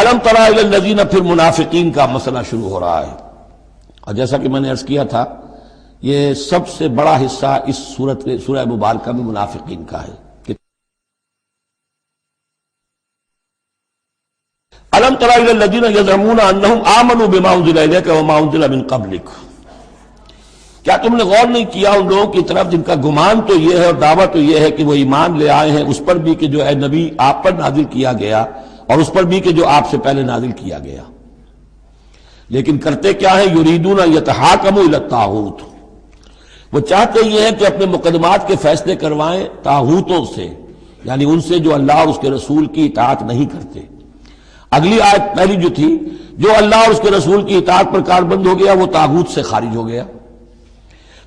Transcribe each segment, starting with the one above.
الم تری الی الذین، پھر منافقین کا مسئلہ شروع ہو رہا ہے، اور جیسا کہ میں نے عرض کیا تھا یہ سب سے بڑا حصہ اس سورہ مبارکہ میں منافقین کا ہے۔ الم تری الی الذین یزعمون انہم آمنوا بما انزل الیک وما انزل من قبلک، کیا تم نے غور نہیں کیا ان لوگوں کی طرف جن کا گمان تو یہ ہے اور دعویٰ تو یہ ہے کہ وہ ایمان لے آئے ہیں اس پر بھی کہ جو اے نبی آپ پر نازل کیا گیا، اور اس پر بھی کہ جو آپ سے پہلے نازل کیا گیا، لیکن کرتے کیا ہے؟ یریدون یتحاکموا الی الطاغوت، وہ چاہتے یہ ہیں کہ اپنے مقدمات کے فیصلے کروائیں طاغوتوں سے، یعنی ان سے جو اللہ اور اس کے رسول کی اطاعت نہیں کرتے۔ اگلی آیت پہلی جو تھی، جو اللہ اور اس کے رسول کی اطاعت پر کاربند ہو گیا وہ طاغوت سے خارج ہو گیا،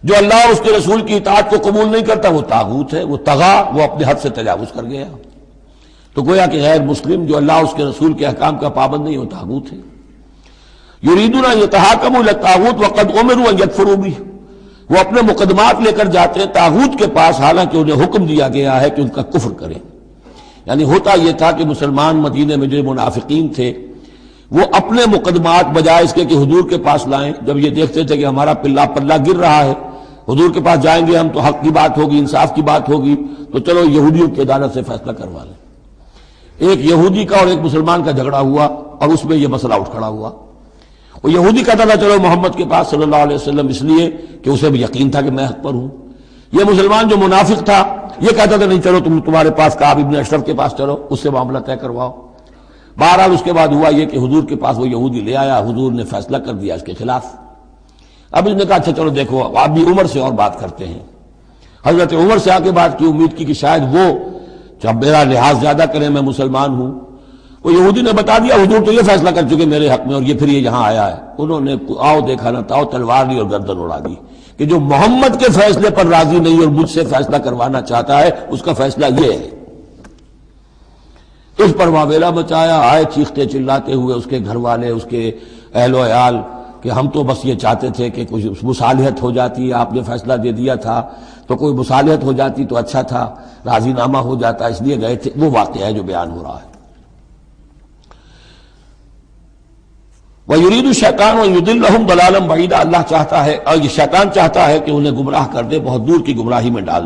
جو اللہ اور اس کے رسول کی اطاعت کو قبول نہیں کرتا وہ طاغوت ہے، وہ طغا، وہ اپنے حد سے تجاوز کر گیا۔ تو گویا کہ غیر مسلم جو اللہ اور اس کے رسول کے احکام کا پابند نہیں وہ طاغوت ہے۔ یریدون ان یتحاکموا الی الطاغوت وقد امروا ان یکفروا بہ، وہ اپنے مقدمات لے کر جاتے ہیں طاغوت کے پاس حالانکہ انہیں حکم دیا گیا ہے کہ ان کا کفر کریں۔ یعنی ہوتا یہ تھا کہ مسلمان مدینے میں جو منافقین تھے وہ اپنے مقدمات بجائے اس کے کہ حضور کے پاس لائیں، جب یہ دیکھتے تھے کہ ہمارا پلہ گر رہا ہے، حضور کے پاس جائیں گے ہم تو حق کی بات ہوگی، انصاف کی بات ہوگی، تو چلو یہودیوں کی عدالت سے فیصلہ کروا لیں۔ ایک یہودی کا اور ایک مسلمان کا جھگڑا ہوا اور اس میں یہ مسئلہ اٹھ کھڑا ہوا۔ وہ یہودی کہتا تھا چلو محمد کے پاس صلی اللہ علیہ وسلم، اس لیے کہ اسے بھی یقین تھا کہ میں حق پر ہوں۔ یہ مسلمان جو منافق تھا یہ کہتا تھا نہیں چلو تمہارے پاس کعب ابن اشرف کے پاس چلو، اس سے معاملہ طے کرواؤ۔ بہرحال اس کے بعد ہوا یہ کہ حضور کے پاس وہ یہودی لے آیا، حضور نے فیصلہ کر دیا اس کے خلاف۔ اب اس نے کہا اچھا چلو دیکھو آپ بھی عمر سے اور بات کرتے ہیں۔ حضرت عمر سے آ کے بات کی، امید کی کہ شاید وہ جب میرا لحاظ زیادہ کریں، میں مسلمان ہوں۔ وہ یہودی نے بتا دیا حضور تو یہ فیصلہ کر چکے میرے حق میں، اور یہ پھر یہ یہاں آیا ہے۔ انہوں نے آؤ دیکھا نہ تاؤ تلوار لی اور گردن اڑا دی کہ جو محمد کے فیصلے پر راضی نہیں اور مجھ سے فیصلہ کروانا چاہتا ہے اس کا فیصلہ یہ ہے۔ اس پر واویلا مچایا، آئے چیختے چلاتے ہوئے اس کے گھر والے، اس کے اہل و عیال کہ ہم تو بس یہ چاہتے تھے کہ کچھ مصالحت ہو جاتی، آپ نے فیصلہ دے دیا تھا تو کوئی مصالحت ہو جاتی تو اچھا تھا، راضی نامہ ہو جاتا، اس لیے گئے تھے۔ وہ واقعہ ہے جو بیان ہو رہا ہے۔ وَيُرِيدُ الشَّيْطَانُ أَن يُضِلَّهُمْ ضَلَالًا بَعِيدًا، اللہ چاہتا ہے اور یہ شیطان چاہتا ہے کہ انہیں گمراہ کر دے، بہت دور کی گمراہی میں ڈال دے۔